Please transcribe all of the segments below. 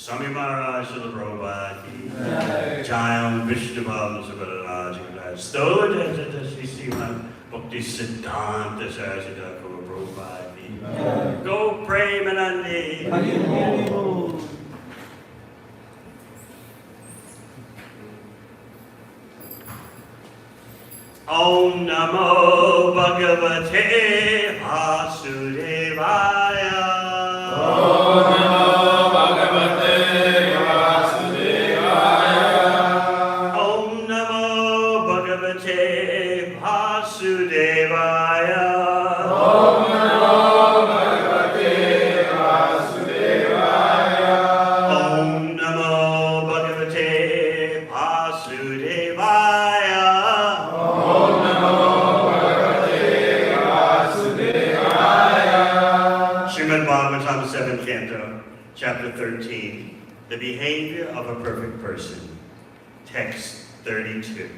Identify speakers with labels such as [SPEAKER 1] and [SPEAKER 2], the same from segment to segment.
[SPEAKER 1] Swami Maharaj Srila Prabhupada ki Jai Vishnu Bhavan Subhadaraj Stoja Jata Sri Sriman Bhakti Siddhanta Sarasita Prabhupada ki Go Premanandi Om Namo Bhagavate Vasudevaya
[SPEAKER 2] Om Namo Bhagavate Vasudevaya.
[SPEAKER 1] Om Namo Bhagavate Vasudevaya.
[SPEAKER 2] Om Namo Bhagavate Vasudevaya.
[SPEAKER 1] Om Namo Bhagavate Vasudevaya.
[SPEAKER 2] Om Namo Bhagavate Vasudevaya.
[SPEAKER 1] Srimad Bhagavatam, 7th Canto, Chapter 13, The Behavior of a Perfect Person, Text 32.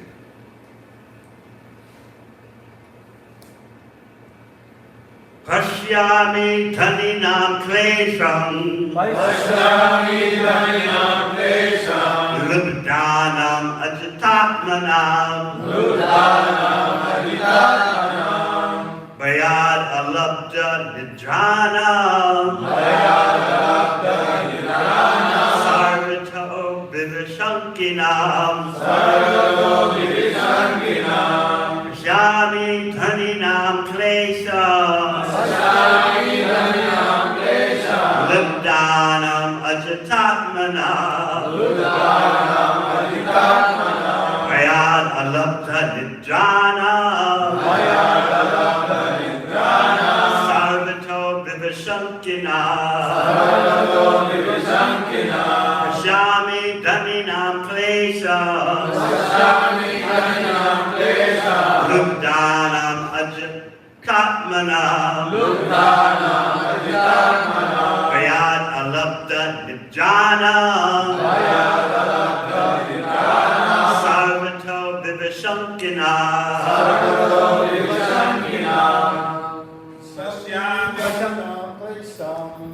[SPEAKER 1] Pashyami dhaninam klesham.
[SPEAKER 2] Pashyami dhaninam klesham.
[SPEAKER 1] Lubdhanam ajitatmanam.
[SPEAKER 2] Lubdhanam ajitatmanam.
[SPEAKER 1] Bayad alabda nidranam.
[SPEAKER 2] Bayad alabda nidranam.
[SPEAKER 1] Sarvato vivishankinam.
[SPEAKER 2] Sarvato vivishankinam.
[SPEAKER 1] Pashyami dhaninam klesham.
[SPEAKER 2] Pashyami dhaninam klesham.
[SPEAKER 1] Lubdhanam ajitatmanam.
[SPEAKER 2] Lubdhanam ajitatmanam.
[SPEAKER 1] Bayad alabda nidranam.
[SPEAKER 2] Bayad alabda nidranam.
[SPEAKER 1] Sarvato vivishankinam.
[SPEAKER 2] Sarvato vivishankinam.
[SPEAKER 1] Pashyami dhaninam klesham.
[SPEAKER 2] Pashyami dhaninam klesham.
[SPEAKER 1] Lubdhanam ajitatmanam.
[SPEAKER 2] Lubdhanam ajitatmanam.
[SPEAKER 1] Bayad alabda nidranam.
[SPEAKER 2] Bayad alabda nidranam.
[SPEAKER 1] Sarvato vivishankinam.
[SPEAKER 2] Sarvato vivishankinam.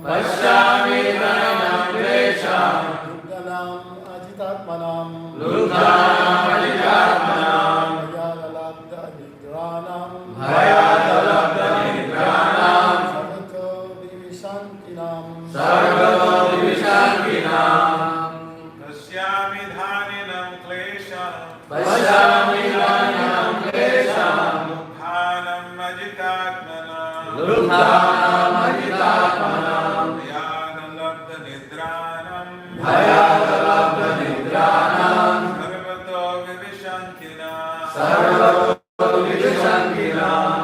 [SPEAKER 2] Pashyami dhaninam klesham.
[SPEAKER 3] Lubdhanam ajitatmanam.
[SPEAKER 2] Lubdhanam ajitatmanam.
[SPEAKER 3] Bayad alabda nidranam.
[SPEAKER 2] Bayad alabda nidranam.
[SPEAKER 3] Sarvato vivishankinam.
[SPEAKER 2] Sarvato vivishankinam.
[SPEAKER 4] Pashyami dhaninam klesham.
[SPEAKER 2] Pashyami dhaninam klesham.
[SPEAKER 4] Lubdhanam ajitatmanam.
[SPEAKER 2] Lubdhanam ajitatmanam.
[SPEAKER 4] Bayad alabda nidranam.
[SPEAKER 2] Bayad alabda nidranam.
[SPEAKER 4] Sarvato vivishankinam.
[SPEAKER 2] Sarvato vivishankinam.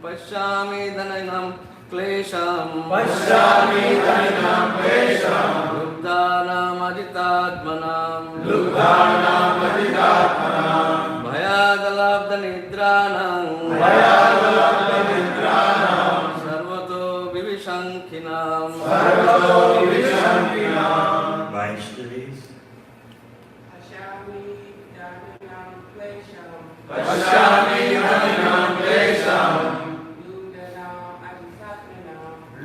[SPEAKER 5] Pashyami dhaninam klesham.
[SPEAKER 2] Pashyami dhaninam klesham.
[SPEAKER 5] Lubdhanam ajitatmanam.
[SPEAKER 2] Lubdhanam ajitatmanam.
[SPEAKER 5] Bayad alabda nidranam.
[SPEAKER 2] Bayad alabda nidranam.
[SPEAKER 5] Sarvato vivishankinam.
[SPEAKER 2] Sarvato vivishankinam.
[SPEAKER 1] Vaishnavis.
[SPEAKER 2] Pashyami dhaninam klesham.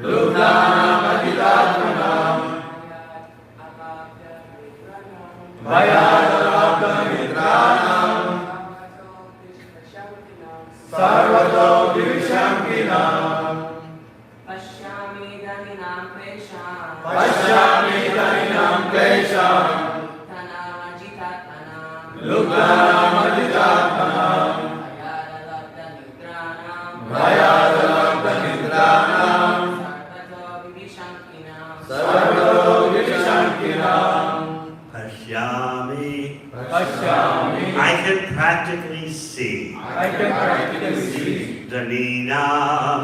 [SPEAKER 2] Lubdhanam ajitatmanam. Bayad alabda nidranam. Sarvato vivishankinam.
[SPEAKER 6] Pashyami dhaninam klesham.
[SPEAKER 2] Pashyami dhaninam klesham.
[SPEAKER 6] Lubdhanam ajitatmanam.
[SPEAKER 2] Lubdhanam ajitatmanam.
[SPEAKER 6] Bayad alabda nidranam.
[SPEAKER 2] Bayad alabda nidranam.
[SPEAKER 6] Sarvato vivishankinam.
[SPEAKER 2] Sarvato vivishankinam.
[SPEAKER 1] Pashyami.
[SPEAKER 2] Pashyami.
[SPEAKER 1] I can practically see.
[SPEAKER 2] I can practically see
[SPEAKER 1] Dhaninam.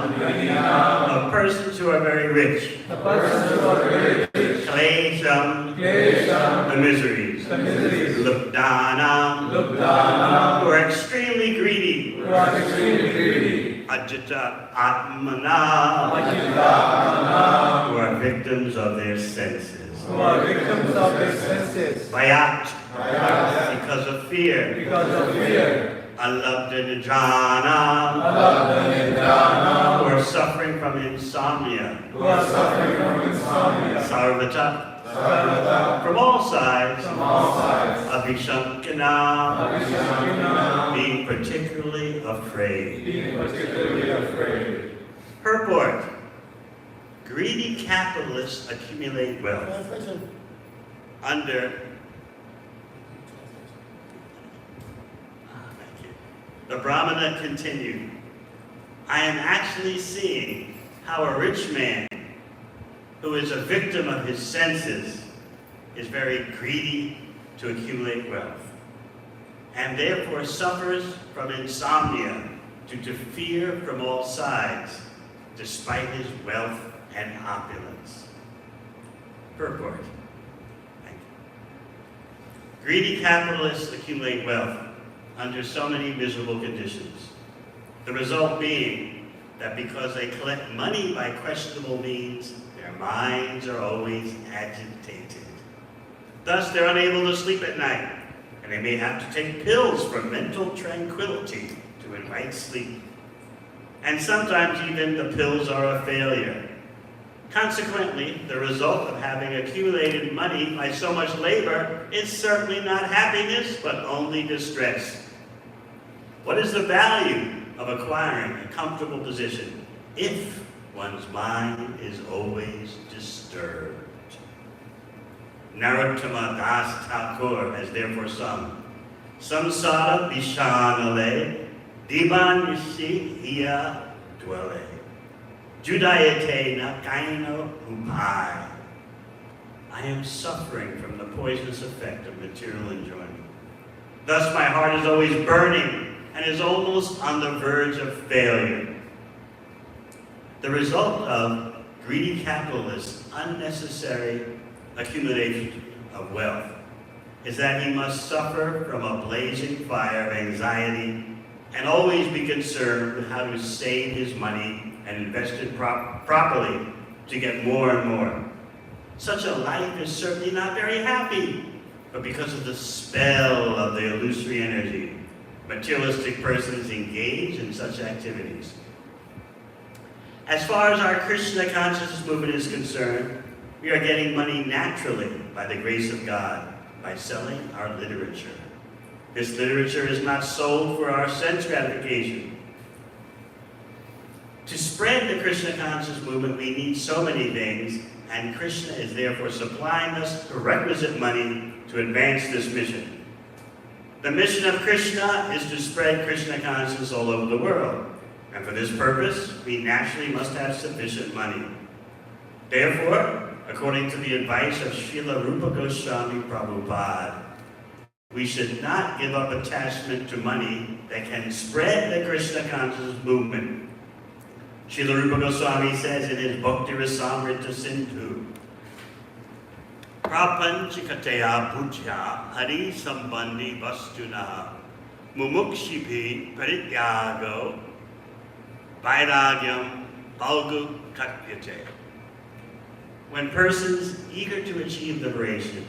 [SPEAKER 1] Of persons who are very rich.
[SPEAKER 2] the persons who are very rich.
[SPEAKER 1] Klesham.
[SPEAKER 2] Klesham.
[SPEAKER 1] The miseries.
[SPEAKER 2] The miseries.
[SPEAKER 1] Lubdhanam.
[SPEAKER 2] Lubdhanam.
[SPEAKER 1] Who are extremely greedy.
[SPEAKER 2] Who are extremely greedy.
[SPEAKER 1] Ajita atmanam.
[SPEAKER 2] Ajitatmanam.
[SPEAKER 1] Who are victims of their senses.
[SPEAKER 2] Who are victims of their senses.
[SPEAKER 1] Bayat.
[SPEAKER 2] Bayat.
[SPEAKER 1] Because of fear.
[SPEAKER 2] Because of fear.
[SPEAKER 1] Alabda nidranam.
[SPEAKER 2] Alabda nidranam.
[SPEAKER 1] Who are suffering from insomnia.
[SPEAKER 2] Who are suffering from insomnia.
[SPEAKER 1] Sarvata.
[SPEAKER 2] Sarvata.
[SPEAKER 1] From all sides.
[SPEAKER 2] From all sides.
[SPEAKER 1] Abhishankanam.
[SPEAKER 2] Abhishankanam.
[SPEAKER 1] Being particularly afraid.
[SPEAKER 2] Being particularly afraid.
[SPEAKER 1] Purport. Greedy capitalists accumulate wealth
[SPEAKER 3] Translation.
[SPEAKER 1] under thank you. The Brahmana continued, I am actually seeing how a rich man who is a victim of his senses is very greedy to accumulate wealth and therefore suffers from insomnia due to fear from all sides despite his wealth and opulence. Purport. Thank you. Greedy capitalists accumulate wealth under so many miserable conditions. The result being that because they collect money by questionable means, their minds are always agitated. Thus, they're unable to sleep at night, and they may have to take pills for mental tranquility to invite sleep. And sometimes even the pills are a failure. Consequently, the result of having accumulated money by so much labor is certainly not happiness, but only distress. What is the value of acquiring a comfortable position if one's mind is always disturbed? Narottama Das Thakur has therefore sung, Samsara Vishanale, Diban Nishi Hiya Dwelle, Judayate Nakaino Upai. I am suffering from the poisonous effect of material enjoyment. Thus my heart is always burning and is almost on the verge of failure. The result of greedy capitalists' unnecessary accumulation of wealth is that he must suffer from a blazing fire of anxiety and always be concerned with how to save his money and invest it properly to get more and more. Such a life is certainly not very happy, but because of the spell of the illusory energy, materialistic persons engage in such activities. As far as our Krishna consciousness movement is concerned, we are getting money naturally by the grace of God by selling our literature. This literature is not sold for our sense gratification. To spread the Krishna consciousness movement, we need so many things, and Krishna is therefore supplying us the requisite money to advance this mission. The mission of Krishna is to spread Krishna consciousness all over the world, and for this purpose, we naturally must have sufficient money. Therefore, according to the advice of Srila Rupa Goswami Prabhupada, we should not give up attachment to money that can spread the Krishna consciousness movement. Srila Rupa Goswami says in his Bhakti Rasamrita Sindhu, Prapanchikateya bhujya hari sambandhi vastuna mumukshibhi parityago vairagyam balgu katyate. When persons eager to achieve liberation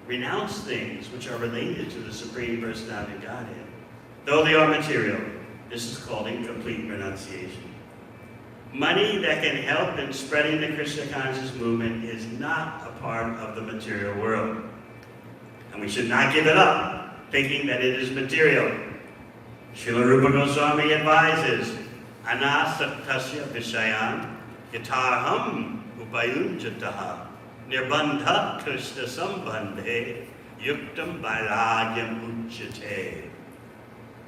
[SPEAKER 1] renounce things which are related to the Supreme Personality of Godhead, though they are material, this is called incomplete renunciation. Money that can help in spreading the Krishna consciousness movement is not a part of the material world. And we should not give it up, thinking that it is material. Srila Rupa Goswami advises, Anasaktasya Vishayan Yatarham Upayunjataha Nirbandha Krishna Sambandhe Yuktam Vairagyam Uchate.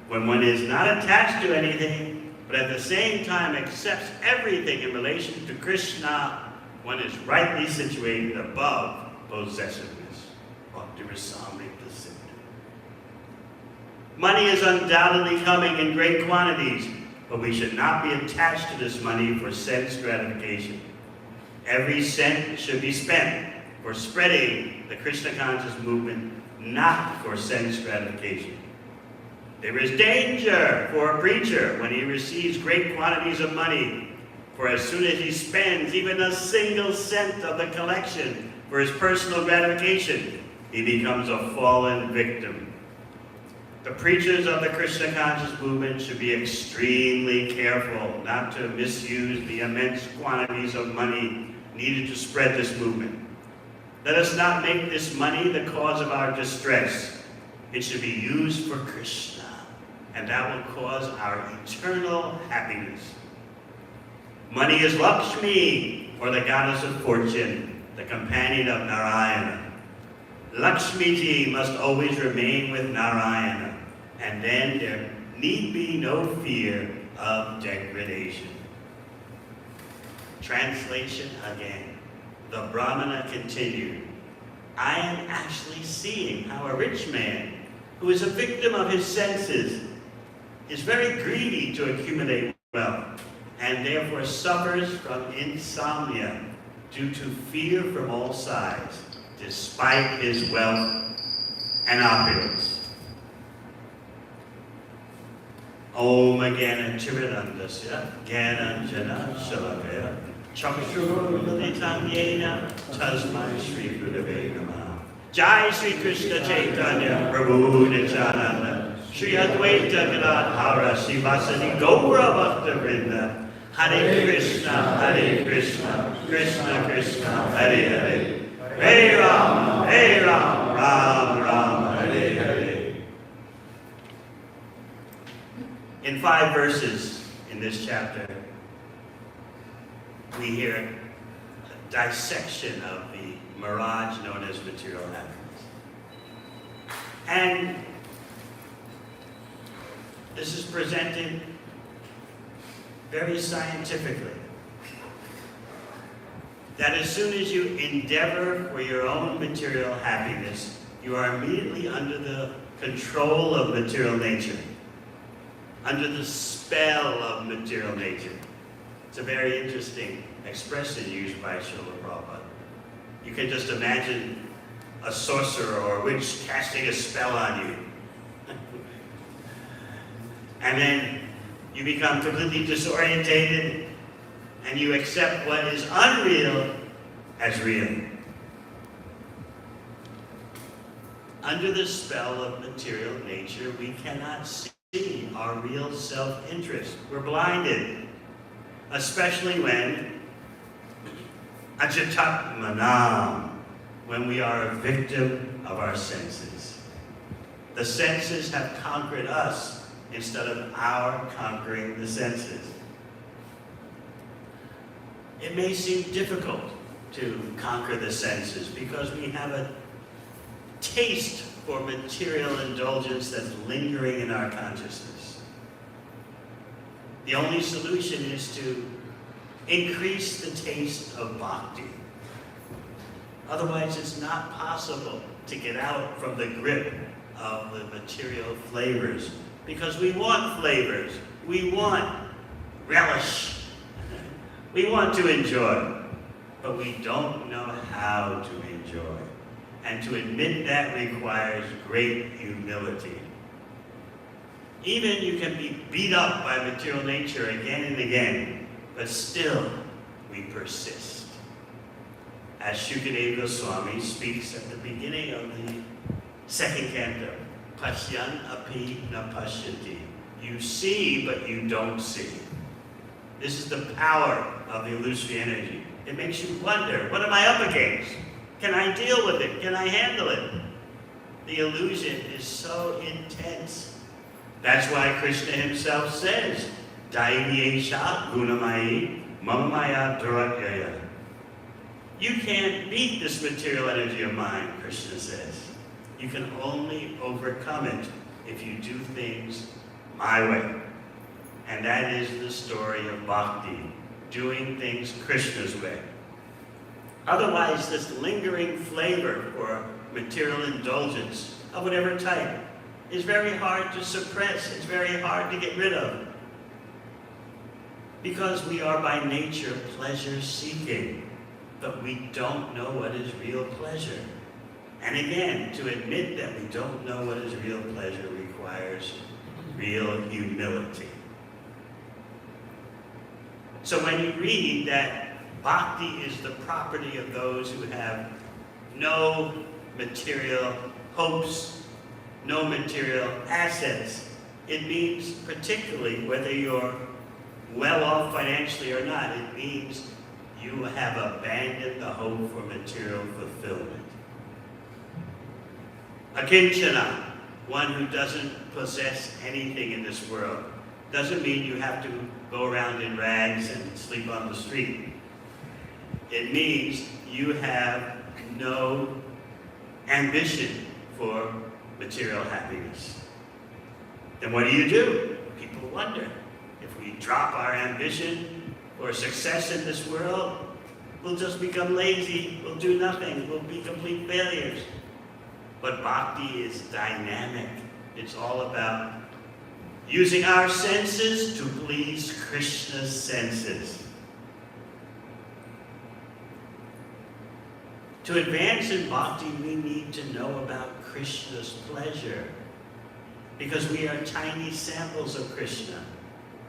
[SPEAKER 1] When one is not attached to anything, but at the same time accepts everything in relation to Krishna, one is rightly situated above possessiveness. Bhakti Rasamrita Sindhu. Money is undoubtedly coming in great quantities, but we should not be attached to this money for sense gratification. Every cent should be spent for spreading the Krishna conscious movement, not for sense gratification. There is danger for a preacher when he receives great quantities of money, for as soon as he spends even a single cent of the collection for his personal gratification, he becomes a fallen victim. The preachers of the Krishna conscious movement should be extremely careful not to misuse the immense quantities of money needed to spread this movement. Let us not make this money the cause of our distress. It should be used for Krishna, and that will cause our eternal happiness. Money is Lakshmi, or the goddess of fortune, the companion of Narayana. Lakshmiji must always remain with Narayana, and then there need be no fear of degradation. Translation again. The Brahmana continued, I am actually seeing how a rich man, who is a victim of his senses, is very greedy to accumulate wealth, and therefore suffers from insomnia due to fear from all sides, despite his wealth and opulence. Om Gana Chiranandasya Gananjana Shalakaya Chakshuruditang Yena Tasmai Sri Gurave Namah. Jai Sri Krishna Chaitanya Prabhu Nityananda Shri Advaita Gadadhara Sivasadi Gaura Bhakta Vrinda, Hare Krishna, Krishna Krishna, Hare Hare, Hare Ram, Ram Ram, Hare Hare. In 5 verses in this chapter, we hear a dissection of the Maharaj known as material happiness. And this is presented very scientifically. That as soon as you endeavor for your own material happiness, you are immediately under the control of material nature, under the spell of material nature. It's a very interesting expression used by Srila Prabhupada. You can just imagine a sorcerer or a witch casting a spell on you. And then you become completely disorientated and you accept what is unreal as real. Under the spell of material nature, we cannot see our real self-interest. We're blinded, especially when ajitat manam, when we are a victim of our senses. The senses have conquered us instead of our conquering the senses. It may seem difficult to conquer the senses because we have a taste for material indulgence that's lingering in our consciousness. The only solution is to increase the taste of bhakti. Otherwise, it's not possible to get out from the grip of the material flavors, because we want flavors, we want relish, we want to enjoy, but we don't know how to enjoy. And to admit that requires great humility. Even you can be beat up by material nature again and again, but still we persist. As Shukadeva Goswami speaks at the beginning of the 2nd canto, Pashyan api na pashyati. You see, but you don't see. This is the power of the illusory energy. It makes you wonder, what am I up against? Can I deal with it? Can I handle it? The illusion is so intense. That's why Krishna himself says, Daiviyesha gunamai mamamaya duratyaya. You can't beat this material energy of mine, Krishna says. You can only overcome it if you do things my way. And that is the story of bhakti, doing things Krishna's way. Otherwise, this lingering flavor for material indulgence of whatever type is very hard to suppress. It's very hard to get rid of. Because we are by nature pleasure-seeking, but we don't know what is real pleasure. And again, to admit that we don't know what is real pleasure requires real humility. So when you read that bhakti is the property of those who have no material hopes, no material assets, it means particularly whether you're well off financially or not, it means you have abandoned the hope for material fulfillment. Akinchana, one who doesn't possess anything in this world, doesn't mean you have to go around in rags and sleep on the street. It means you have no ambition for material happiness. Then what do? People wonder, if we drop our ambition for success in this world, we'll just become lazy, we'll do nothing, we'll be complete failures. But bhakti is dynamic. It's all about using our senses to please Krishna's senses. To advance in bhakti, we need to know about Krishna's pleasure, because we are tiny samples of Krishna,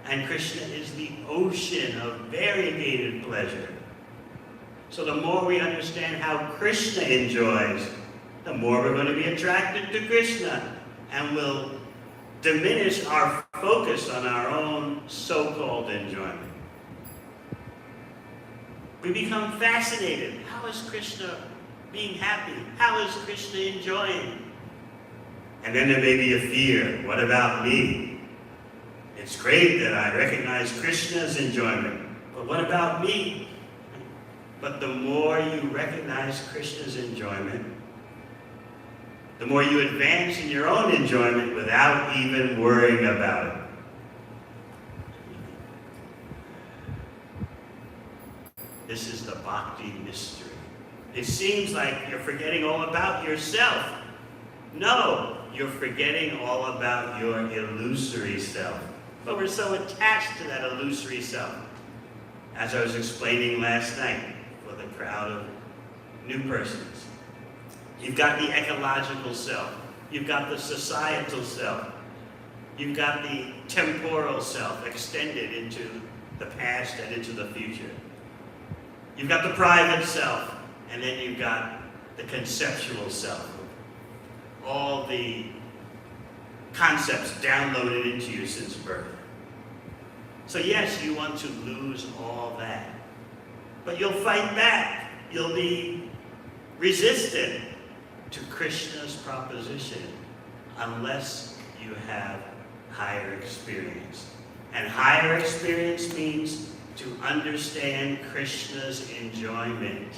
[SPEAKER 1] and Krishna is the ocean of variegated pleasure. So the more we understand how Krishna enjoys, the more we're going to be attracted to Krishna, and we'll diminish our focus on our own so-called enjoyment. We become fascinated. How is Krishna being happy? How is Krishna enjoying? And then there may be a fear. What about me? It's great that I recognize Krishna's enjoyment, but what about me? But the more you recognize Krishna's enjoyment, the more you advance in your own enjoyment without even worrying about it. This is the bhakti mystery. It seems like you're forgetting all about yourself. No, you're forgetting all about your illusory self. But we're so attached to that illusory self. As I was explaining last night for the crowd of new persons. You've got the ecological self. You've got the societal self. You've got the temporal self extended into the past and into the future. You've got the private self, and then you've got the conceptual self. All the concepts downloaded into you since birth. So yes, you want to lose all that. But you'll fight back. You'll be resistant to Krishna's proposition unless you have higher experience. And higher experience means to understand Krishna's enjoyment.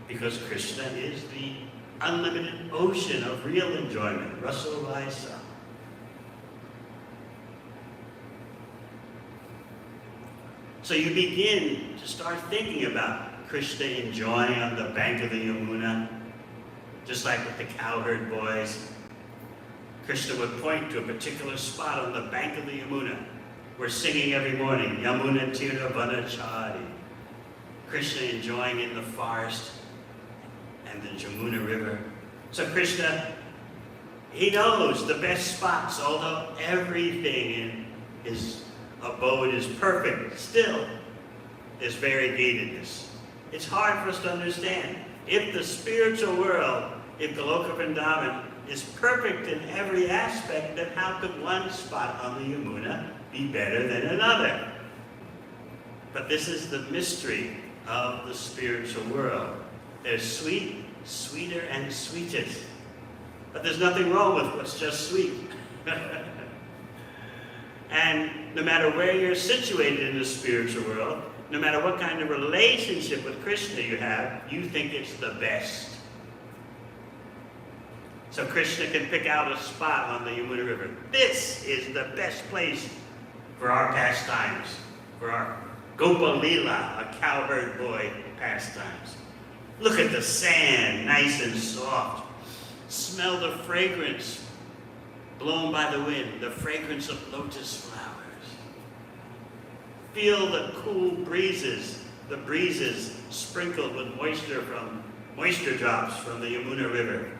[SPEAKER 1] Because Krishna is the unlimited ocean of real enjoyment. Rasa Raisa. So you begin to start thinking about Krishna enjoying on the bank of the Yamuna, just like with the cowherd boys. Krishna would point to a particular spot on the bank of the Yamuna. We're singing every morning, Yamuna Tira Vanachari. Krishna enjoying in the forest and the Yamuna River. So Krishna, he knows the best spots, although everything in his abode is perfect, still there's variegatedness. It's hard for us to understand. If the spiritual world, if Goloka Vrindavan is perfect in every aspect, then how could one spot on the Yamuna be better than another? But this is the mystery of the spiritual world. There's sweet, sweeter, and sweetest. But there's nothing wrong with what's just sweet. And no matter where you're situated in the spiritual world, no matter what kind of relationship with Krishna you have, you think it's the best. So Krishna can pick out a spot on the Yamuna River. This is the best place for our pastimes, for our Gopa Lila, a cowherd boy pastimes. Look at the sand, nice and soft. Smell the fragrance blown by the wind, the fragrance of lotus flowers. Feel the cool breezes, the breezes sprinkled with moisture drops from the Yamuna River.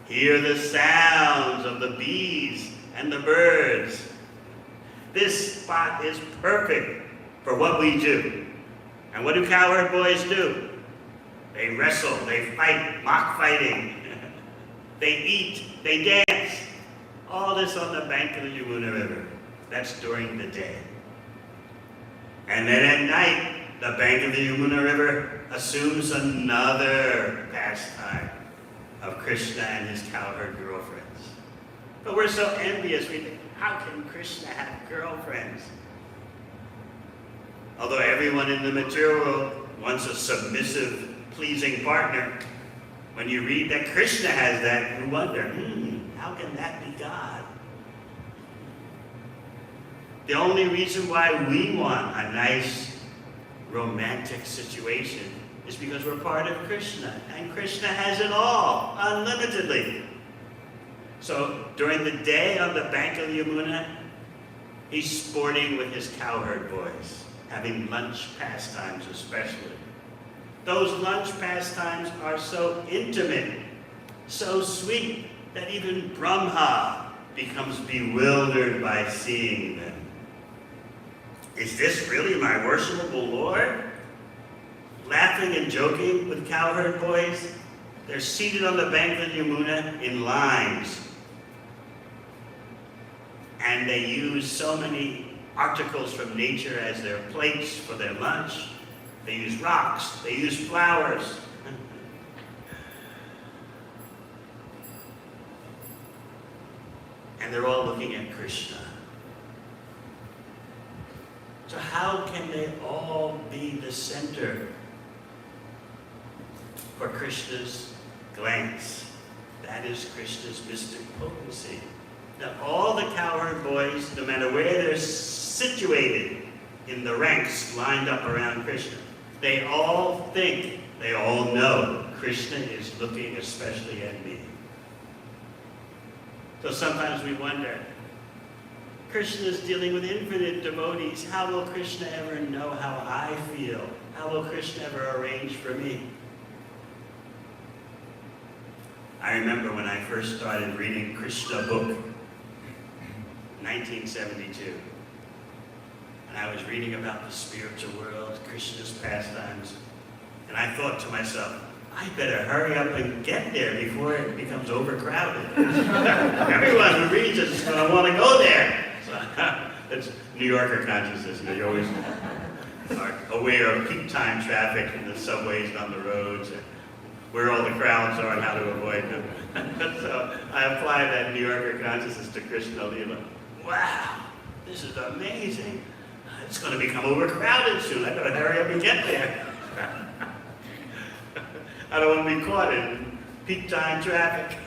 [SPEAKER 1] Hear the sounds of the bees and the birds. This spot is perfect for what we do. And what do cowherd boys do? They wrestle, they fight, mock fighting. They eat, they dance. All this on the bank of the Yamuna River. That's during the day. And then at night, the bank of the Yamuna River assumes another pastime of Krishna and his cowherd girlfriends. But we're so envious, we think, how can Krishna have girlfriends? Although everyone in the material world wants a submissive, pleasing partner, when you read that Krishna has that, you wonder, how can that be God? The only reason why we want a nice, romantic situation is because we're part of Krishna, and Krishna has it all, unlimitedly. So during the day on the bank of the Yamuna, he's sporting with his cowherd boys, having lunch pastimes especially. Those lunch pastimes are so intimate, so sweet, that even Brahma becomes bewildered by seeing them. Is this really my worshipable Lord? Laughing and joking with cowherd boys? They're seated on the bank of the Yamuna in lines. And they use so many articles from nature as their plates for their lunch. They use rocks, they use flowers. And they're all looking at Krishna. So how can they all be the center for Krishna's glance? That is Krishna's mystic potency. Now all the cowherd boys, no matter where they're situated in the ranks lined up around Krishna, they all think, they all know Krishna is looking especially at me. So sometimes we wonder, Krishna is dealing with infinite devotees. How will Krishna ever know how I feel? How will Krishna ever arrange for me? I remember when I first started reading Krishna book, 1972. And I was reading about the spiritual world, Krishna's pastimes. And I thought to myself, I better hurry up and get there before it becomes overcrowded. Everyone who reads it is going to want to go there. So, it's New Yorker consciousness. You always are aware of peak time traffic in the subways and on the roads, and where all the crowds are and how to avoid them. So I applied that New Yorker consciousness to Krishna Lila. Wow, this is amazing. It's going to become overcrowded soon. I better hurry up and get there. I don't want to be caught in peak time traffic.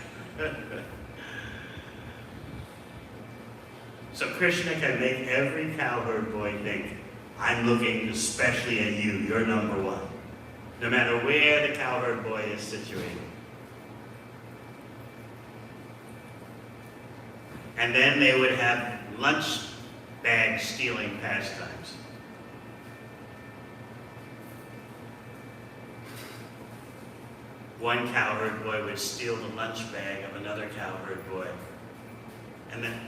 [SPEAKER 1] So Krishna can make every cowherd boy think, I'm looking especially at you. You're number one. No matter where the cowherd boy is situated. And then they would have lunch bag stealing pastimes. One cowherd boy would steal the lunch bag of another cowherd boy. And then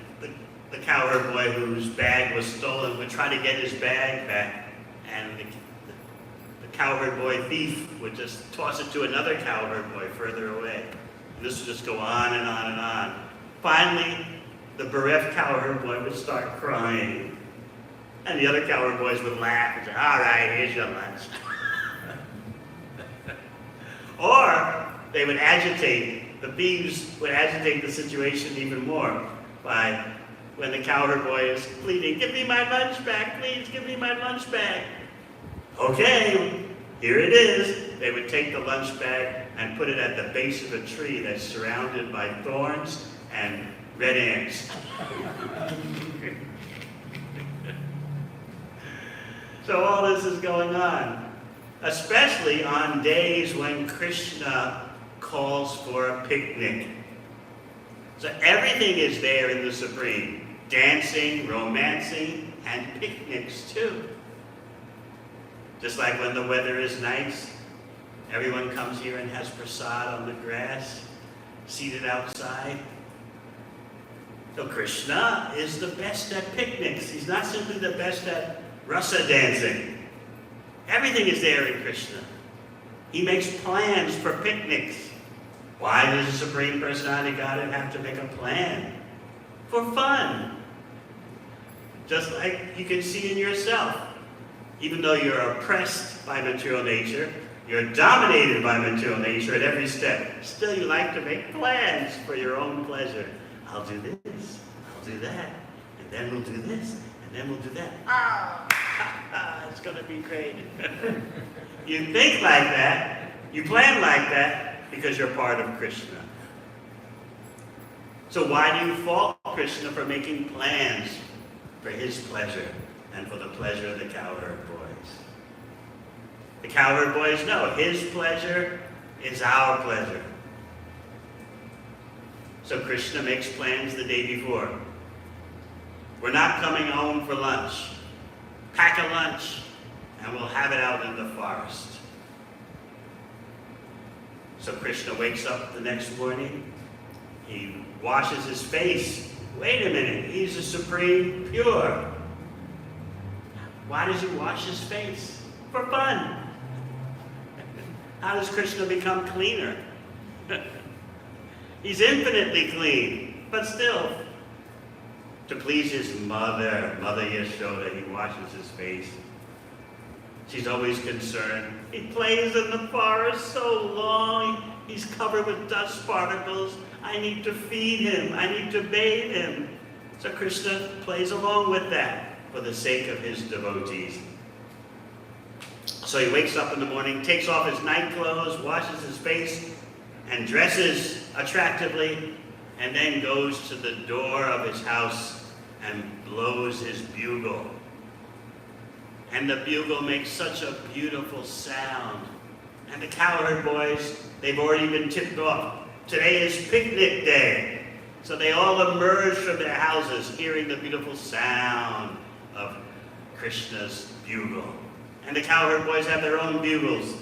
[SPEAKER 1] the cowherd boy whose bag was stolen would try to get his bag back. And the cowherd boy thief would just toss it to another cowherd boy further away. And this would just go on and on and on. Finally, the bereft cowherd boy would start crying. And the other cowherd boys would laugh and say, all right, here's your lunch. Or they would agitate, the thieves would agitate the situation even more by when the cowherd boy is pleading, give me my lunch back, please, give me my lunch bag. Okay, here it is. They would take the lunch bag and put it at the base of a tree that's surrounded by thorns and red ants. So all this is going on, especially on days when Krishna calls for a picnic. So everything is there in the Supreme. Dancing, romancing, and picnics too. Just like when the weather is nice, everyone comes here and has prasad on the grass, seated outside. So Krishna is the best at picnics. He's not simply the best at rasa dancing. Everything is there in Krishna. He makes plans for picnics. Why does the Supreme Personality Godhead have to make a plan? For fun. Just like you can see in yourself. Even though you're oppressed by material nature, you're dominated by material nature at every step, still you like to make plans for your own pleasure. I'll do this, I'll do that, and then we'll do this, and then we'll do that. It's going to be great. You think like that, you plan like that, because you're part of Krishna. So why do you fault Krishna for making plans for his pleasure and for the pleasure of the cowherd boys? The cowherd boys know his pleasure is our pleasure. So Krishna makes plans the day before. We're not coming home for lunch. Pack a lunch, and we'll have it out in the forest. So Krishna wakes up the next morning. He washes his face. Wait a minute, he's the supreme pure. Why does he wash his face? For fun. How does Krishna become cleaner? He's infinitely clean, but still, to please his mother, Mother Yashoda, he washes his face. She's always concerned. He plays in the forest so long, he's covered with dust particles. I need to feed him, I need to bathe him. So Krishna plays along with that for the sake of his devotees. So he wakes up in the morning, takes off his night clothes, washes his face, and dresses attractively, and then goes to the door of his house and blows his bugle. And the bugle makes such a beautiful sound. And the cowherd boys, they've already been tipped off. Today is picnic day. So they all emerge from their houses hearing the beautiful sound of Krishna's bugle. And the cowherd boys have their own bugles.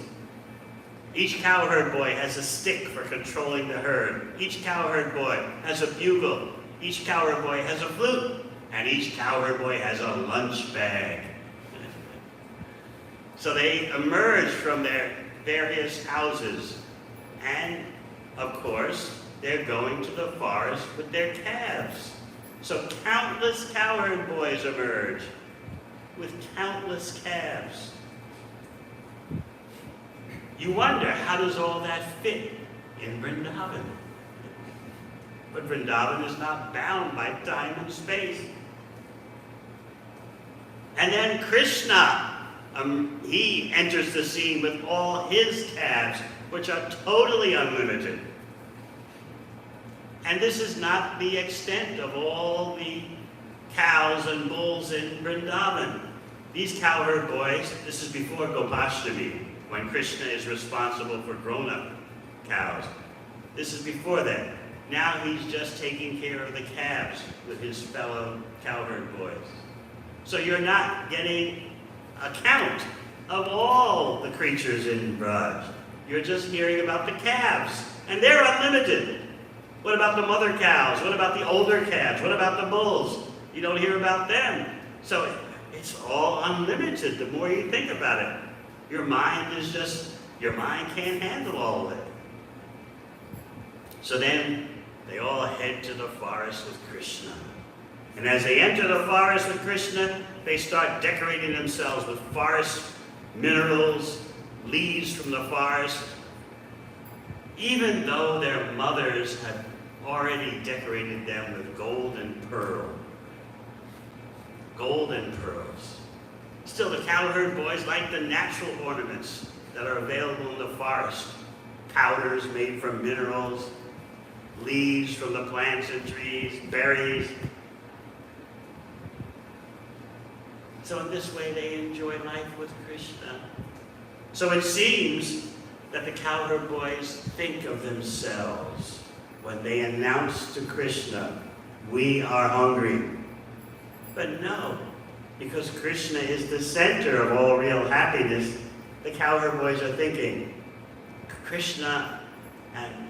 [SPEAKER 1] Each cowherd boy has a stick for controlling the herd. Each cowherd boy has a bugle. Each cowherd boy has a flute. And each cowherd boy has a lunch bag. So they emerge from their various houses. And, of course, they're going to the forest with their calves. So countless cowherd boys emerge with countless calves. You wonder, how does all that fit in Vrindavan? But Vrindavan is not bound by time and space. And then Krishna, he enters the scene with all his calves, which are totally unlimited. And this is not the extent of all the cows and bulls in Vrindavan. These cowherd boys, this is before Gopashtami, when Krishna is responsible for grown-up cows. This is before that. Now he's just taking care of the calves with his fellow cowherd boys. So you're not getting a count of all the creatures in Braj. You're just hearing about the calves, and they're unlimited. What about the mother cows? What about the older calves? What about the bulls? You don't hear about them. So it's all unlimited the more you think about it. Your mind can't handle all of it. So then they all head to the forest with Krishna. And as they enter the forest with Krishna, they start decorating themselves with forest minerals, leaves from the forest, even though their mothers have already decorated them with gold and pearl. Gold and pearls. Still, the cowherd boys like the natural ornaments that are available in the forest. Powders made from minerals, leaves from the plants and trees, berries. So in this way, they enjoy life with Krishna. So it seems that the cowherd boys think of themselves when they announce to Krishna, "We are hungry." But no, because Krishna is the center of all real happiness, the cowherd boys are thinking, Krishna, and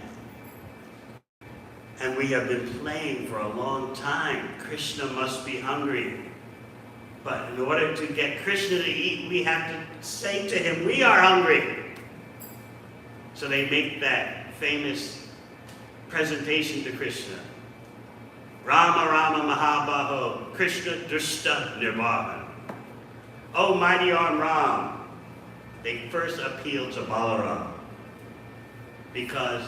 [SPEAKER 1] we have been playing for a long time. Krishna must be hungry. But in order to get Krishna to eat, we have to say to him, "We are hungry." So they make that famous presentation to Krishna. Rama Rama Mahabaho, Krishna Drishta Nirvahan. Oh mighty arm Ram. They first appeal to Balaram because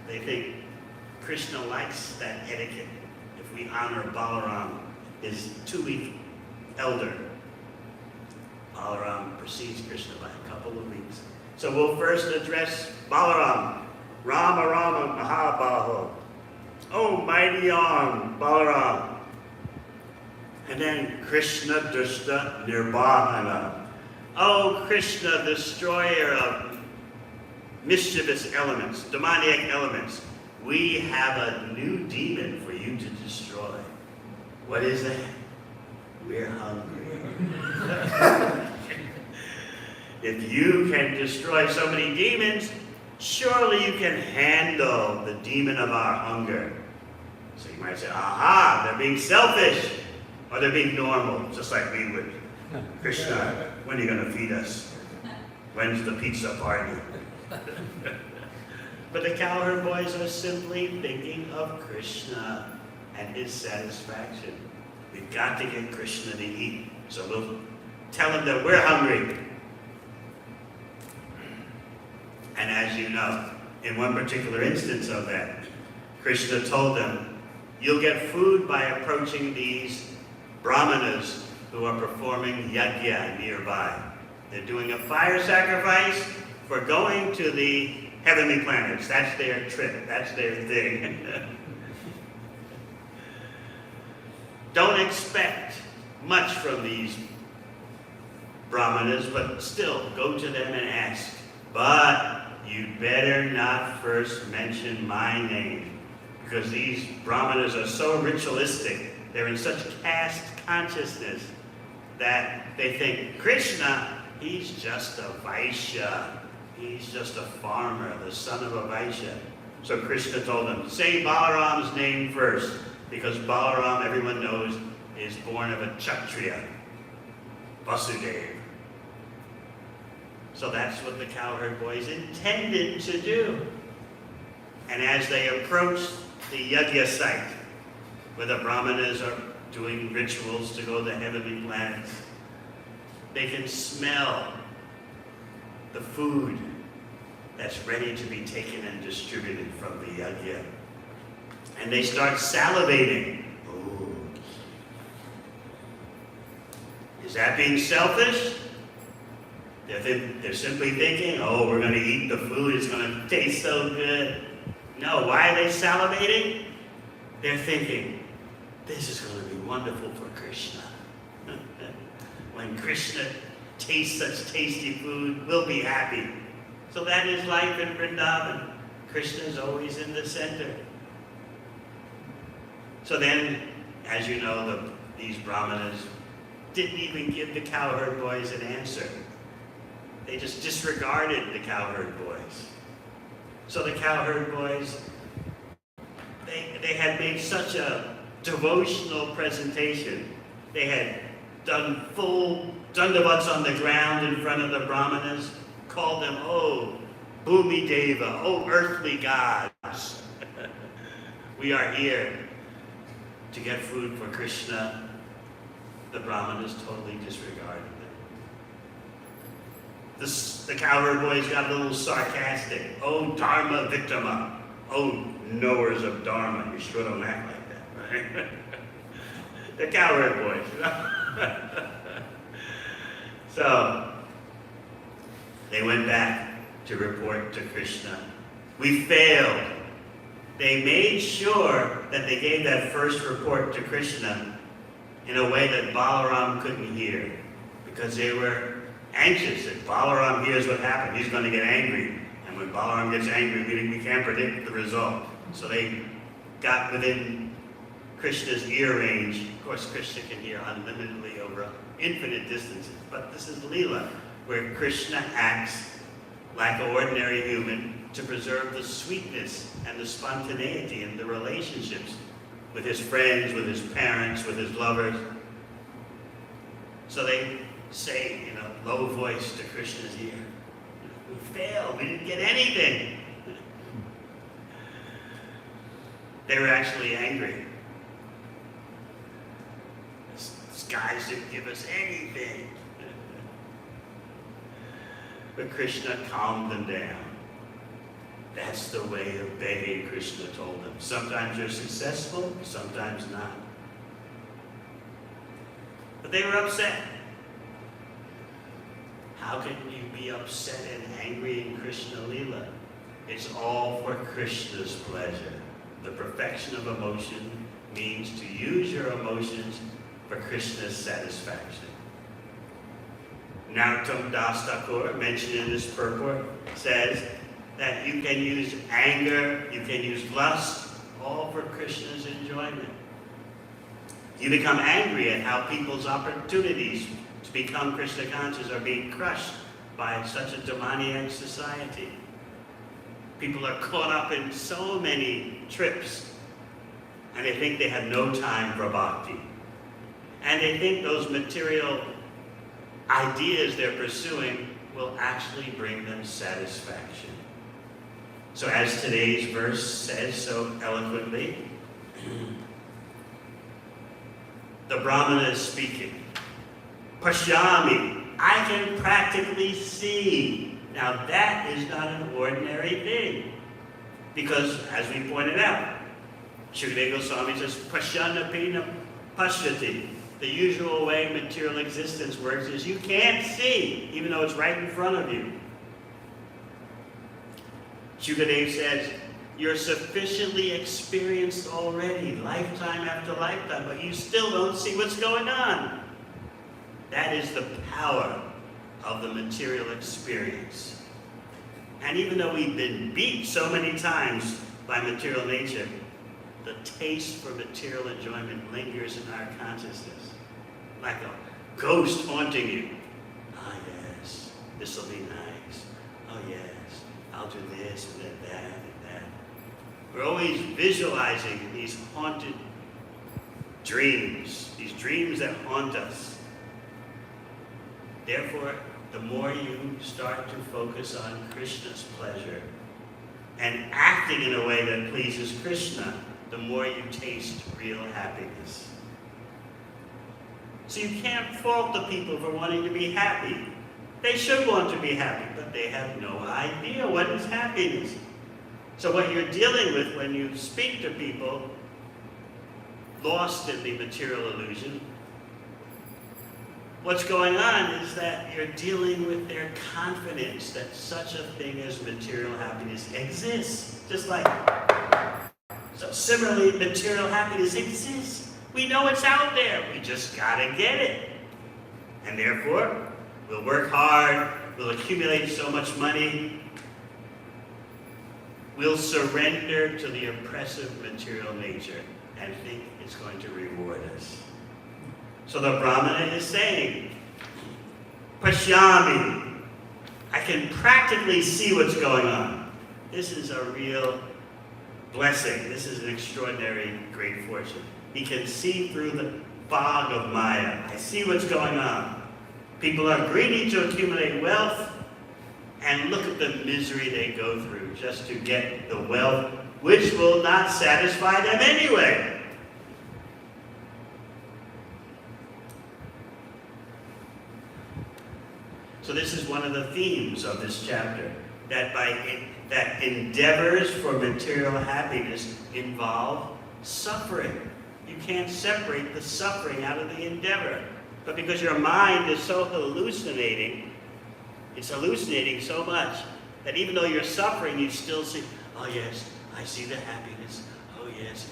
[SPEAKER 1] they think Krishna likes that etiquette. If we honor Balaram, his 2-week elder. Balaram precedes Krishna by a couple of weeks. So we'll first address Balaram. Rama Rama Mahabaho. Oh mighty arm, Balaram. And then Krishna Drishta Nirbahana. Oh Krishna, destroyer of mischievous elements, demoniac elements. We have a new demon for you to destroy. What is that? We're hungry. If you can destroy so many demons, surely you can handle the demon of our hunger. So you might say, aha, they're being selfish, or they're being normal, just like we would. Krishna, when are you going to feed us? When's the pizza party? But the cowherd boys are simply thinking of Krishna and his satisfaction. We've got to get Krishna to eat. So we'll tell him that we're hungry. And as you know, in one particular instance of that, Krishna told them, you'll get food by approaching these brahmanas who are performing yajna nearby. They're doing a fire sacrifice for going to the heavenly planets. That's their trip. That's their thing. Don't expect much from these brahmanas, but still go to them and ask. But you better not first mention my name, because these brahmanas are so ritualistic. They're in such caste consciousness that they think Krishna, he's just a Vaishya. He's just a farmer, the son of a Vaishya. So Krishna told them, say Balaram's name first, because Balaram, everyone knows, is born of a Kshatriya, Vasudeva. So that's what the cowherd boys intended to do. And as they approached the yajna site, where the brahmanas are doing rituals to go to the heavenly planets, they can smell the food that's ready to be taken and distributed from the yajna. And they start salivating. Ooh. Is that being selfish? They're simply thinking, oh, we're going to eat the food, it's going to taste so good. No, why are they salivating? They're thinking, this is going to be wonderful for Krishna. When Krishna tastes such tasty food, we'll be happy. So that is life in Vrindavan. Krishna is always in the center. So then, as you know, these brahmanas didn't even give the cowherd boys an answer. They just disregarded the cowherd boys. So the cowherd boys, they had made such a devotional presentation. They had done full dandavats on the ground in front of the brahmanas, called them, oh, Bhumi Deva, oh, earthly gods. We are here to get food for Krishna. The brahmanas totally disregarded them. The cowherd boys got a little sarcastic. Oh, Dharma Viktama. Oh, knowers of Dharma. You sure don't act like that, right? The cowherd boys, you know? So, they went back to report to Krishna. We failed. They made sure that they gave that first report to Krishna in a way that Balaram couldn't hear, because they were anxious. If Balaram hears what happened, he's going to get angry. And when Balaram gets angry, we can't predict the result. So they got within Krishna's ear range. Of course, Krishna can hear unlimitedly over infinite distances. But this is Leela, where Krishna acts like an ordinary human to preserve the sweetness and the spontaneity in the relationships with his friends, with his parents, with his lovers. So they say in a low voice to Krishna's ear, we failed, we didn't get anything. They were actually angry. These guys didn't give us anything. But Krishna calmed them down. That's the way of begging, Krishna told them. Sometimes you're successful, sometimes not. But they were upset. How can you be upset and angry in Krishna Leela? It's all for Krishna's pleasure. The perfection of emotion means to use your emotions for Krishna's satisfaction. Narottam Das Thakur, mentioned in this purport, says that you can use anger, you can use lust, all for Krishna's enjoyment. You become angry at how people's opportunities to become Krishna conscious are being crushed by such a demoniac society. People are caught up in so many trips, and they think they have no time for bhakti. And they think those material ideas they're pursuing will actually bring them satisfaction. So as today's verse says so eloquently, the Brahmana is speaking. Pashyami, I can practically see. Now that is not an ordinary thing. Because, as we pointed out, Shukadeva Goswami says, Pasyanapina pashyati. The usual way material existence works is you can't see, even though it's right in front of you. Shukadeva says, you're sufficiently experienced already, lifetime after lifetime, but you still don't see what's going on. That is the power of the material experience. And even though we've been beat so many times by material nature, the taste for material enjoyment lingers in our consciousness, like a ghost haunting you. Ah, yes, this will be nice. Oh, yes, I'll do this and then that and that. We're always visualizing these haunted dreams, these dreams that haunt us. Therefore, the more you start to focus on Krishna's pleasure and acting in a way that pleases Krishna, the more you taste real happiness. So you can't fault the people for wanting to be happy. They should want to be happy, but they have no idea what is happiness. So what you're dealing with when you speak to people lost in the material illusion, what's going on is that you're dealing with their confidence that such a thing as material happiness exists. Just like, so similarly, material happiness exists. We know it's out there. We just gotta get it. And therefore, we'll work hard. We'll accumulate so much money. We'll surrender to the oppressive material nature and think it's going to reward us. So the Brahmana is saying, Pashyami, I can practically see what's going on. This is a real blessing. This is an extraordinary great fortune. He can see through the fog of Maya. I see what's going on. People are greedy to accumulate wealth, and look at the misery they go through just to get the wealth, which will not satisfy them anyway. So this is one of the themes of this chapter, that endeavors for material happiness involve suffering. You can't separate the suffering out of the endeavor. But because your mind is so hallucinating, it's hallucinating so much that even though you're suffering, you still see, oh yes, I see the happiness. Oh yes,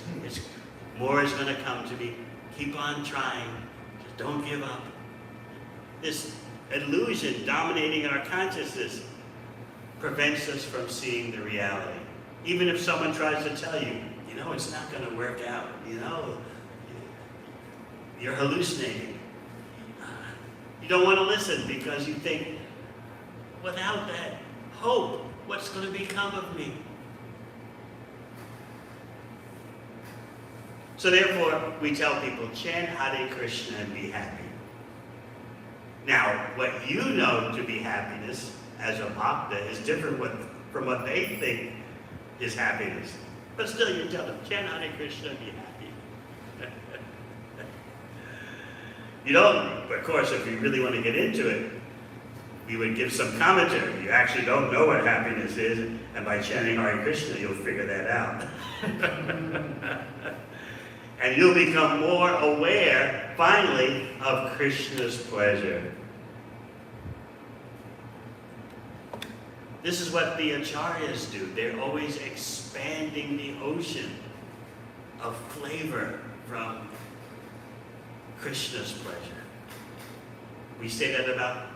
[SPEAKER 1] more is going to come to me. Keep on trying. Just don't give up. This illusion dominating our consciousness prevents us from seeing the reality. Even if someone tries to tell you, it's not going to work out, you're hallucinating. You don't want to listen because you think, without that hope, what's going to become of me? So therefore, we tell people, chant Hare Krishna and be happy. Now, what you know to be happiness as a bhakta is different from what they think is happiness. But still, you tell them, chant Hare Krishna and be happy. Of course, if you really want to get into it, we would give some commentary. You actually don't know what happiness is, and by chanting Hare Krishna, you'll figure that out. And you'll become more aware, finally, of Krishna's pleasure. This is what the acharyas do. They're always expanding the ocean of flavor from Krishna's pleasure. We say that about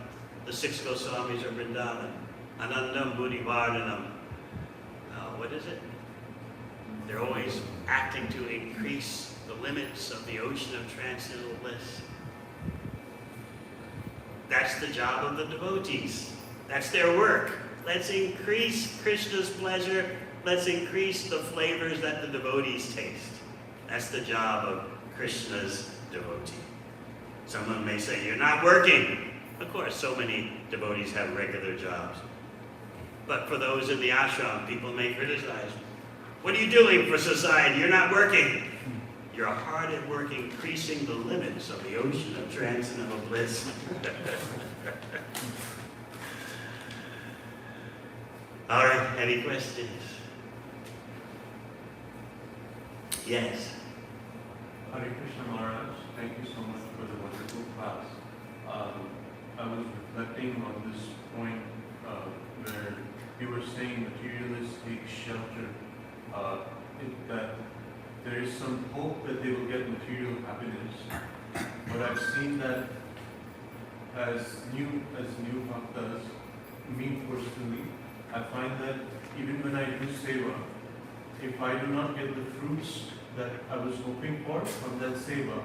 [SPEAKER 1] the 6 Goswamis of Vrindavan. Anandam Buddhi Vardhanam. What is it? They're always acting to increase the limits of the ocean of transcendental bliss. That's the job of the devotees. That's their work. Let's increase Krishna's pleasure. Let's increase the flavors that the devotees taste. That's the job of Krishna's devotee. Someone may say, you're not working. Of course, so many devotees have regular jobs. But for those in the ashram, people may criticize. What are you doing for society? You're not working. You're hard at work increasing the limits of the ocean of transcendental bliss. All right, any questions? Yes.
[SPEAKER 7] Hare Krishna Maharaj, thank you so much for the wonderful class. I was reflecting on this point where you were saying materialists take shelter, that there is some hope that they will get material happiness. But I've seen that as new bhaktas, me personally, I find that even when I do seva, if I do not get the fruits that I was hoping for from that seva,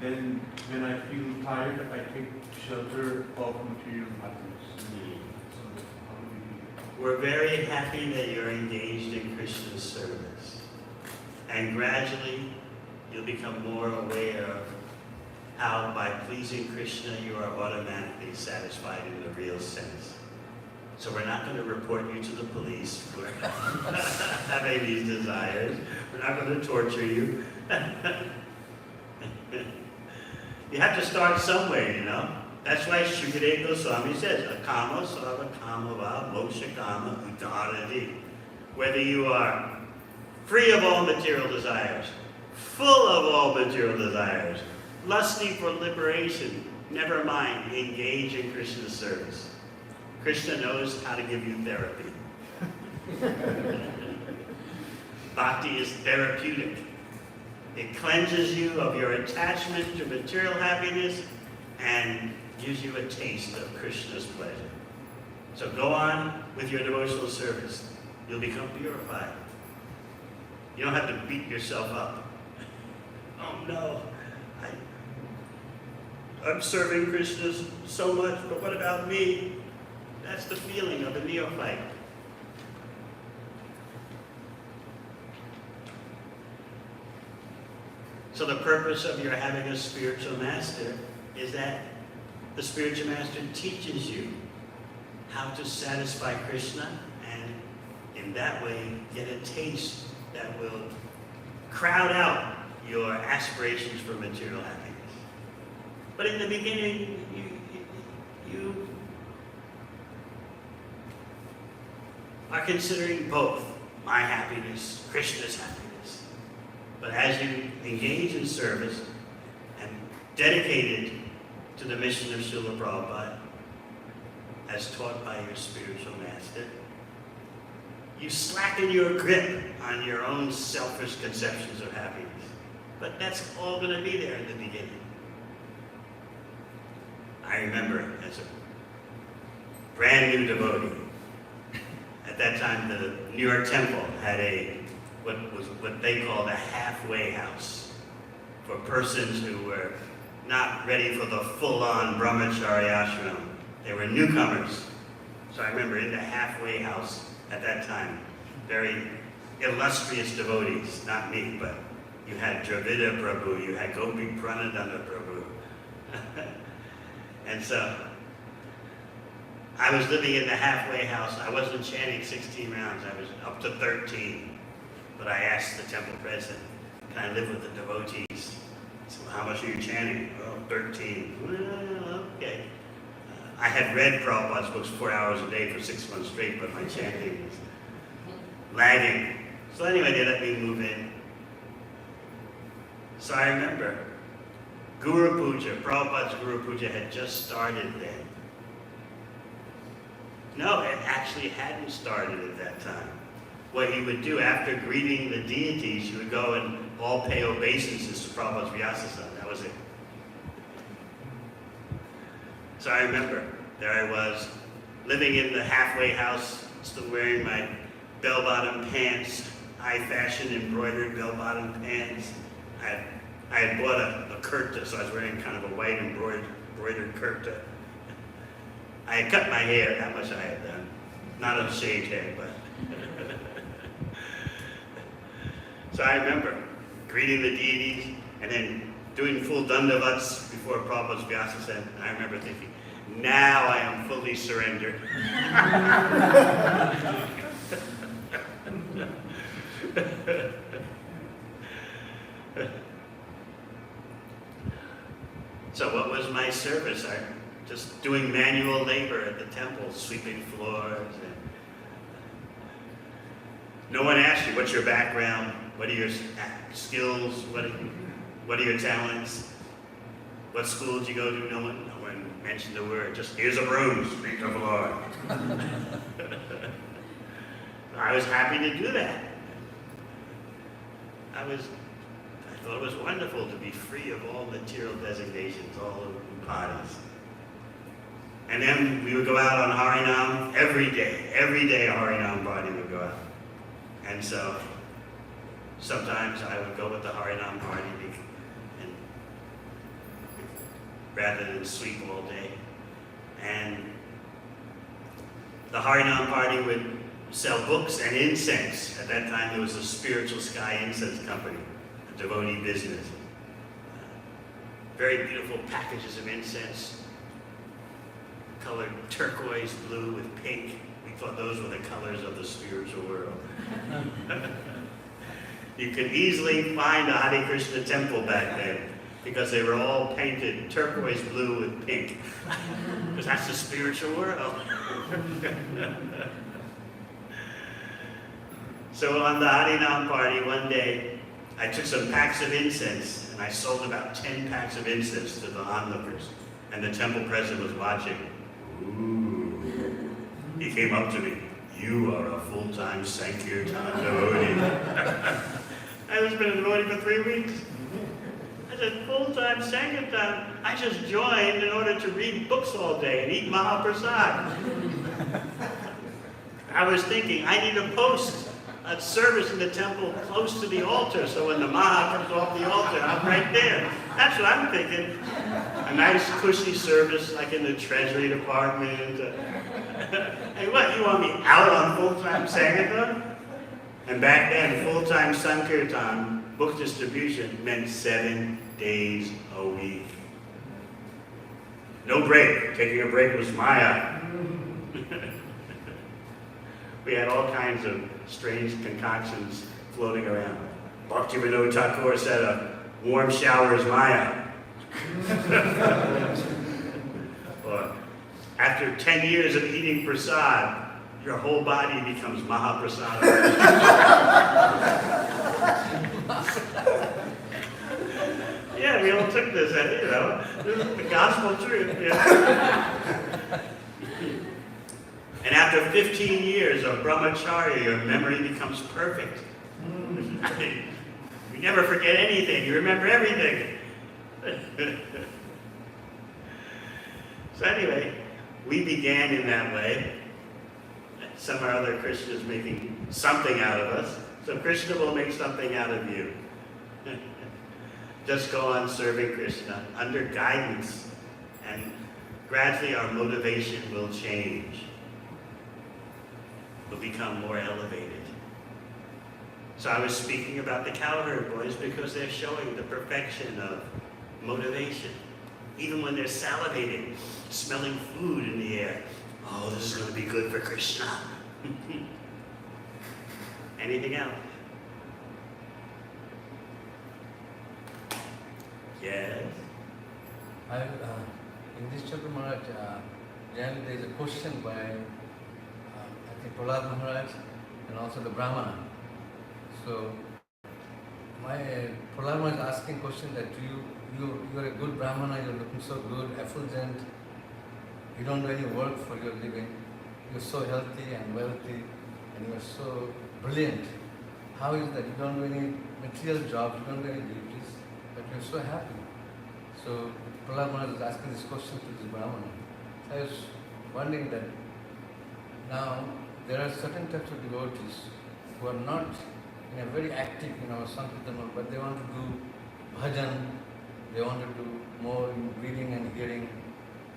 [SPEAKER 7] then when I feel tired, I take shelter of material happiness. So how do we do that?
[SPEAKER 1] We're very happy that you're engaged in Krishna's service. And gradually, you'll become more aware of how by pleasing Krishna, you are automatically satisfied in the real sense. So we're not going to report you to the police for having these desires. We're not going to torture you. You have to start somewhere, you know. That's why Shukadeva Goswami says, Akama sarva kama va moksha kama udarati. Whether you are free of all material desires, full of all material desires, lusty for liberation, never mind, engage in Krishna's service. Krishna knows how to give you therapy. Bhakti is therapeutic. It cleanses you of your attachment to material happiness and gives you a taste of Krishna's pleasure. So go on with your devotional service. You'll become purified. You don't have to beat yourself up. Oh no, I'm serving Krishna so much, but what about me? That's the feeling of a neophyte. So the purpose of your having a spiritual master is that the spiritual master teaches you how to satisfy Krishna and in that way get a taste that will crowd out your aspirations for material happiness. But in the beginning, you are considering both my happiness, Krishna's happiness. But as you engage in service and dedicated to the mission of Srila Prabhupada, as taught by your spiritual master, you slacken your grip on your own selfish conceptions of happiness. But that's all going to be there in the beginning. I remember as a brand new devotee, at that time the New York Temple had what they called a halfway house for persons who were not ready for the full-on brahmachari ashram. They were newcomers. So I remember in the halfway house at that time, very illustrious devotees, not me, but you had Dravida Prabhu, you had Gopi Pranadana Prabhu. And so I was living in the halfway house. I wasn't chanting 16 rounds, I was up to 13. But I asked the temple president, can I live with the devotees? So how much are you chanting? Oh, 13. Well, okay. I had read Prabhupada's books 4 hours a day for 6 months straight, but my chanting was lagging. So anyway, they let me move in. So I remember Guru Puja, Prabhupada's Guru Puja had just started then. No, it actually hadn't started at that time. What he would do after greeting the deities, he would go and all pay obeisances to Prabhupada's Vyasa-san. That was it. So I remember, there I was, living in the halfway house, still wearing my bell-bottom pants, high-fashion embroidered bell-bottom pants. I had bought a kurta, so I was wearing kind of a white embroidered kurta. I had cut my hair, that much I had done. Not a shaved head, but... So I remember greeting the deities and then doing full dandavats before Prabhupada's Vyasa-san. And I remember thinking, Now I am fully surrendered. So what was my service? I just doing manual labor at the temple, sweeping floors. And no one asked you, what's your background? What are your skills? What are your talents? What school did you go to? No one mentioned the word. Just, here's a broom, sweep the floor. I was happy to do that. I thought it was wonderful to be free of all material designations, all of bodies. And then we would go out on Harinam every day a Harinam party would go out. And so sometimes I would go with the Harinam party and rather than sleep all day. And the Harinam party would sell books and incense. At that time there was a Spiritual Sky Incense Company, a devotee business. Very beautiful packages of incense, colored turquoise blue with pink. We thought those were the colors of the spiritual world. You could easily find a Hare Krishna temple back then because they were all painted turquoise blue with pink. Because that's the spiritual world. So on the Harinam party one day, I took some packs of incense and I sold about 10 packs of incense to the onlookers. And the temple president was watching. Ooh. He came up to me. You are a full-time Sankirtan devotee. I was been a devotee for 3 weeks. I said, full-time Sankirtan? I just joined in order to read books all day and eat Mahaprasad. I was thinking, I need to post a service in the temple close to the altar, so when the Maha comes off the altar, I'm right there. That's what I'm thinking. A nice cushy service like in the Treasury Department. Hey, what, you want me out on full-time Sankirtan? And back then, full-time Sankirtan, book distribution, meant 7 days a week. No break. Taking a break was Maya. We had all kinds of strange concoctions floating around. Bhaktivinoda Thakur said a warm shower is Maya. Or after 10 years of eating prasad, your whole body becomes Mahaprasad. Yeah, we all took this, this is the gospel truth. Yeah. And after 15 years of brahmacharya, your memory becomes perfect. You never forget anything. You remember everything. So anyway, we began in that way. Some or other Krishna is making something out of us. So Krishna will make something out of you. Just go on serving Krishna under guidance. And gradually our motivation will change. Will become more elevated. So I was speaking about the cowherd boys because they're showing the perfection of motivation. Even when they're salivating, smelling food in the air. Oh, this is going to be good for Krishna. Anything else? Yes?
[SPEAKER 5] In this chapter, Maharaj, generally there is a question by I think Prahlad Maharaj and also the Brahmana. So, Prahlad Maharaj is asking question that you're a good Brahmana, you're looking so good, effulgent, you don't do any work for your living, you're so healthy and wealthy, and you're so brilliant. How is that? You don't do any material jobs, you don't do any duties, but you're so happy. So, Prahlad Maharaj is asking this question to this Brahmana. So I was wondering that now there are certain types of devotees who are not very active in our Sankirtan, but they want to do bhajan, they want to do more in reading and hearing,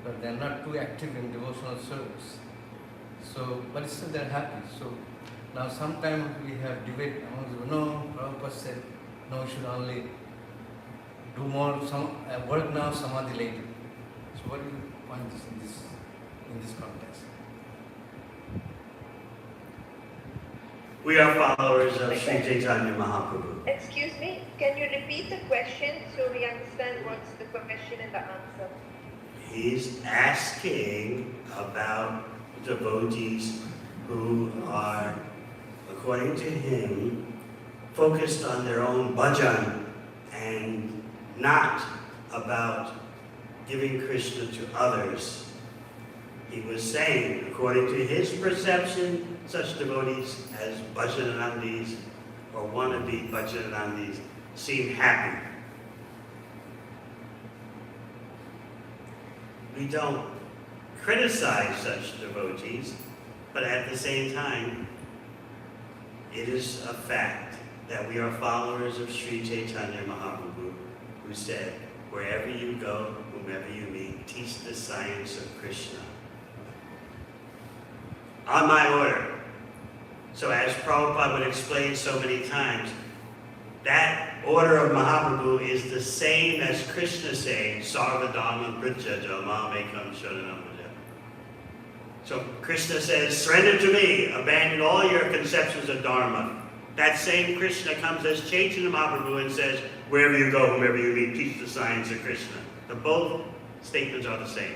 [SPEAKER 5] but they are not too active in devotional service. So, but still they are happy. So now sometimes we have debate among them. No, Prabhupada said, no, we should only do more work now, samadhi later. So what do you find in this context?
[SPEAKER 1] We are followers of Sri Chaitanya Mahaprabhu.
[SPEAKER 8] Excuse me, can you repeat the question so we understand what's the question and the answer?
[SPEAKER 1] He's asking about devotees who are, according to him, focused on their own bhajan and not about giving Krishna to others. He was saying, according to his perception, such devotees as bhajanandis or wannabe bhajanandis seem happy. We don't criticize such devotees, but at the same time, it is a fact that we are followers of Sri Chaitanya Mahaprabhu, who said, wherever you go, whomever you meet, teach the science of Krishna. On my order. So as Prabhupada would explain so many times, that order of Mahaprabhu is the same as Krishna saying, Sarva Dharma Prityaja Mamekam Sharanam Vraja. So Krishna says, surrender to me, abandon all your conceptions of Dharma. That same Krishna comes as Chaitanya Mahaprabhu and says, wherever you go, whomever you meet, teach the science of Krishna. The both statements are the same.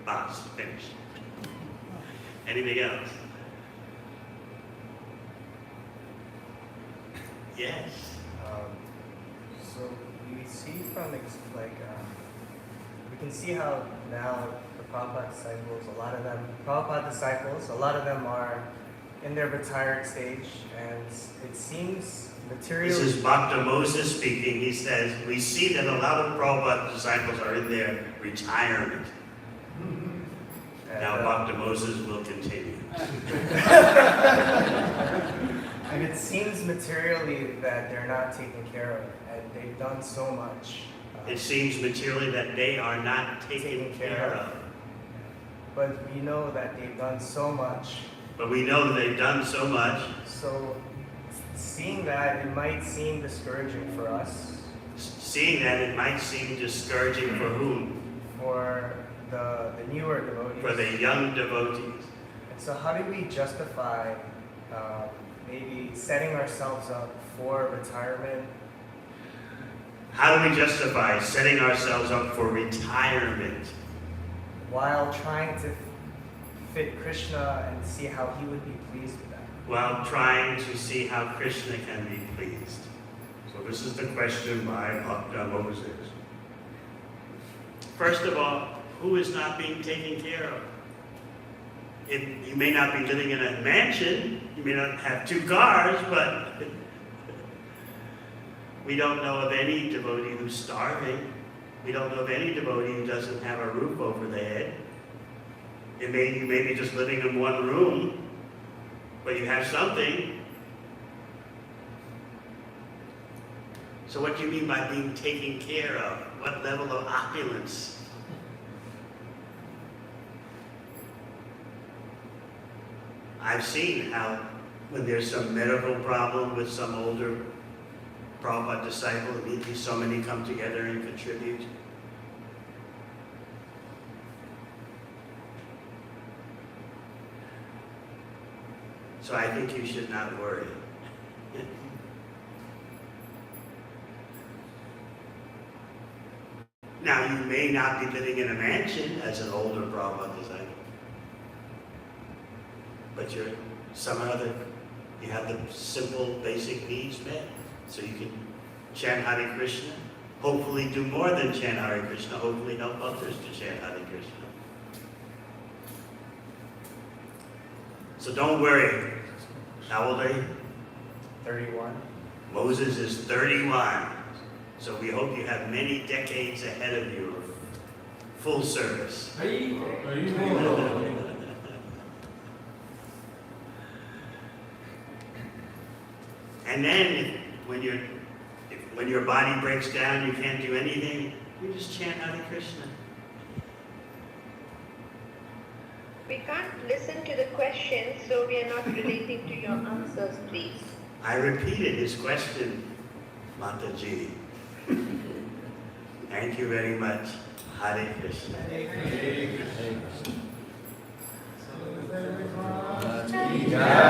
[SPEAKER 1] Bas, finished. Anything else? Yes.
[SPEAKER 9] So we see from we can see how now the Prabhupada disciples, a lot of them are in their retired stage, and it seems materially.
[SPEAKER 1] This is Bhakta Moses speaking. He says, we see that a lot of Prabhupada disciples are in their retirement. Now Bhakta Moses will continue.
[SPEAKER 9] And it seems materially that they're not taken care of, and they've done so much.
[SPEAKER 1] It seems materially that they are not taken care of.
[SPEAKER 9] But we know that they've done so much.
[SPEAKER 1] But we know that they've done so much.
[SPEAKER 9] So seeing that, it might seem discouraging for us.
[SPEAKER 1] Seeing that, it might seem discouraging for whom?
[SPEAKER 9] For the newer devotees.
[SPEAKER 1] For the young devotees.
[SPEAKER 9] And so how do we justify maybe setting ourselves up for retirement?
[SPEAKER 1] How do we justify setting ourselves up for retirement?
[SPEAKER 9] While trying to fit Krishna and see how he would be pleased with that.
[SPEAKER 1] While trying to see how Krishna can be pleased. So this is the question by Bhakta Moses. First of all, who is not being taken care of? You may not be living in a mansion, you may not have 2 cars, but we don't know of any devotee who's starving. We don't know of any devotee who doesn't have a roof over their head. You may be just living in one room, but you have something. So what do you mean by being taken care of? What level of opulence? I've seen how when there's some medical problem with some older Prabhupada disciple, immediately so many come together and contribute. So I think you should not worry. Now, you may not be living in a mansion as an older Prabhupada disciple, but you have the simple, basic needs met. So you can chant Hare Krishna, hopefully do more than chant Hare Krishna, hopefully help others to chant Hare Krishna. So don't worry. How old are you?
[SPEAKER 9] 31.
[SPEAKER 1] Moses is 31. So we hope you have many decades ahead of you of full service. And then when your body breaks down, you can't do anything, you just chant Hare Krishna.
[SPEAKER 8] We can't listen to the question, so we are not relating to your answers, please.
[SPEAKER 1] I repeated his question, Mataji. Thank you very much. Hare Krishna.
[SPEAKER 5] Hare Krishna.
[SPEAKER 3] Hare Krishna.
[SPEAKER 5] Maharaj ki jai.